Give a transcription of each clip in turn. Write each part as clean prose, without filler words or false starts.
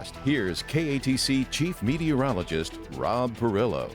forecast. Here's KATC Chief Meteorologist Rob Perillo.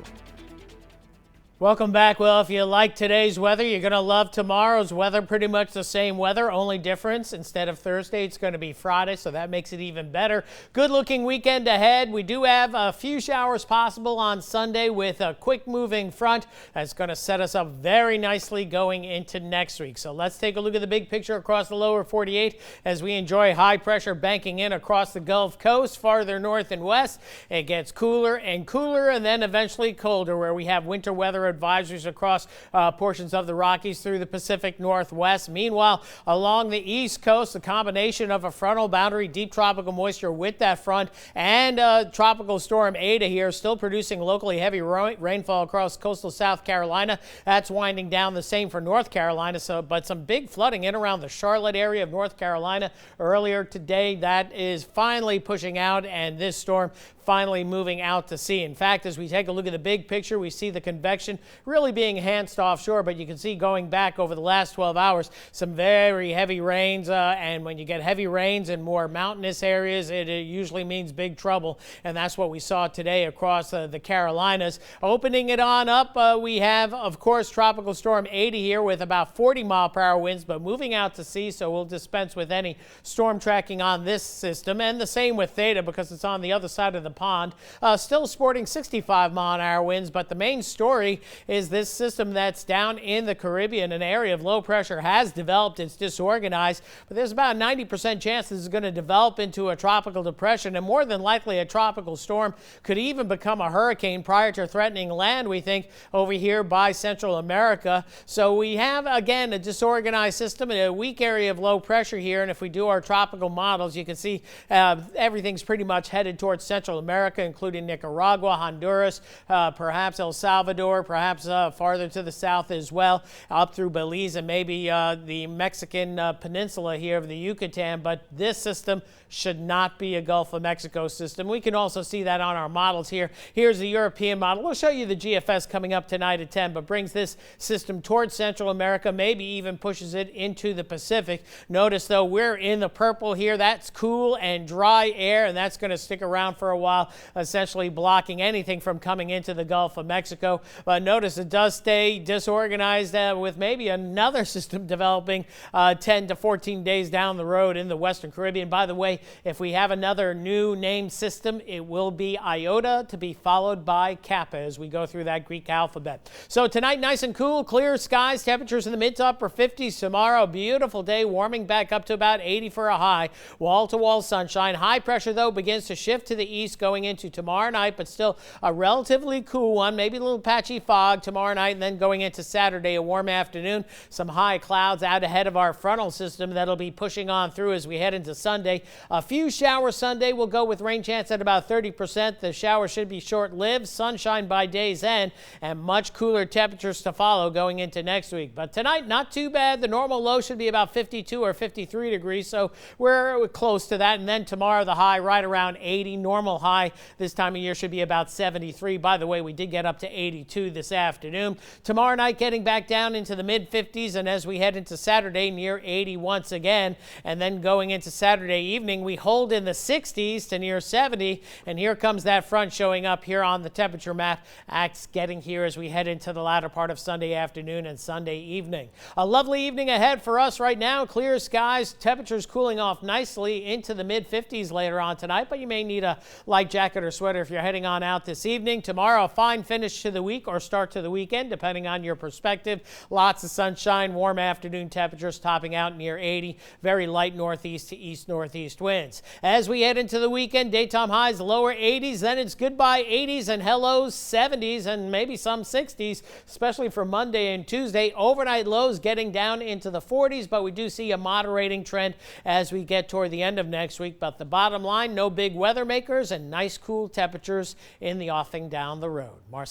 Welcome back. Well, if you like today's weather, you're going to love tomorrow's weather. Pretty much the same weather, only difference. Instead of Thursday, it's going to be Friday, so that makes it even better. Good looking weekend ahead. We do have a few showers possible on Sunday with a quick moving front that's going to set us up very nicely going into next week. So let's take a look at the big picture across the lower 48 as we enjoy high pressure banking in across the Gulf Coast. Farther north and west, it gets cooler and cooler and then eventually colder, where we have winter weather advisories across portions of the Rockies through the Pacific Northwest. Meanwhile, along the East Coast, the combination of a frontal boundary, deep tropical moisture with that front, and Tropical Storm Ada here still producing locally heavy rainfall across coastal South Carolina. That's winding down. The same for North Carolina, but some big flooding in around the Charlotte area of North Carolina earlier today. That is finally pushing out, and this storm finally moving out to sea. In fact, as we take a look at the big picture, we see the convection really being enhanced offshore, but you can see going back over the last 12 hours, some very heavy rains, and when you get heavy rains in more mountainous areas, it usually means big trouble, and that's what we saw today across the Carolinas. Opening it on up, we have, of course, Tropical Storm Ada here with about 40-mile-per-hour winds, but moving out to sea, so we'll dispense with any storm tracking on this system, and the same with Theta because it's on the other side of the pond, still sporting 65-mile-an-hour winds. But the main story is this system that's down in the Caribbean. An area of low pressure has developed. It's disorganized, but there's about a 90% chance this is going to develop into a tropical depression, and more than likely a tropical storm. Could even become a hurricane prior to threatening land, we think, over here by Central America. So we have, again, a disorganized system and a weak area of low pressure here, and if we do our tropical models, you can see everything's pretty much headed towards Central America, including Nicaragua, Honduras, perhaps El Salvador, perhaps farther to the south as well, up through Belize and maybe the Mexican peninsula here of the Yucatan. But this system should not be a Gulf of Mexico system. We can also see that on our models here. Here's the European model. We'll show you the GFS coming up tonight at 10, but brings this system towards Central America, maybe even pushes it into the Pacific. Notice, though, we're in the purple here. That's cool and dry air, and that's going to stick around for a while, essentially blocking anything from coming into the Gulf of Mexico. But notice it does stay disorganized with maybe another system developing 10 to 14 days down the road in the Western Caribbean. By the way, if we have another new named system, it will be Iota, to be followed by Kappa as we go through that Greek alphabet. So tonight, nice and cool, clear skies, temperatures in the mid to upper 50s. Tomorrow, beautiful day, warming back up to about 80 for a high. Wall-to-wall sunshine. High pressure, though, begins to shift to the east going into tomorrow night, but still a relatively cool one. Maybe a little patchy fog tomorrow night, and then going into Saturday, a warm afternoon. Some high clouds out ahead of our frontal system that'll be pushing on through as we head into Sunday. A few showers Sunday. We'll go with rain chance at about 30%. The shower should be short-lived. Sunshine by day's end, and much cooler temperatures to follow going into next week. But tonight, not too bad. The normal low should be about 52 or 53 degrees, so we're close to that. And then tomorrow, the high right around 80. Normal high this time of year should be about 73. By the way, we did get up to 82 this afternoon. Tomorrow night, getting back down into the mid-50s, and as we head into Saturday, near 80 once again. And then going into Saturday evening, we hold in the 60s to near 70, and here comes that front showing up here on the temperature map. Acts getting here as we head into the latter part of Sunday afternoon and Sunday evening. A lovely evening ahead for us right now. Clear skies, temperatures cooling off nicely into the mid-50s later on tonight, but you may need a light jacket or sweater if you're heading on out this evening. Tomorrow, a fine finish to the week or start to the weekend, depending on your perspective. Lots of sunshine, warm afternoon temperatures topping out near 80. Very light northeast to east-northeast winds. As we head into the weekend, daytime highs lower 80s, then it's goodbye 80s and hellos 70s and maybe some 60s, especially for Monday and Tuesday. Overnight lows getting down into the 40s, but we do see a moderating trend as we get toward the end of next week. But the bottom line, no big weather makers and nice cool temperatures in the offing down the road. Marcel.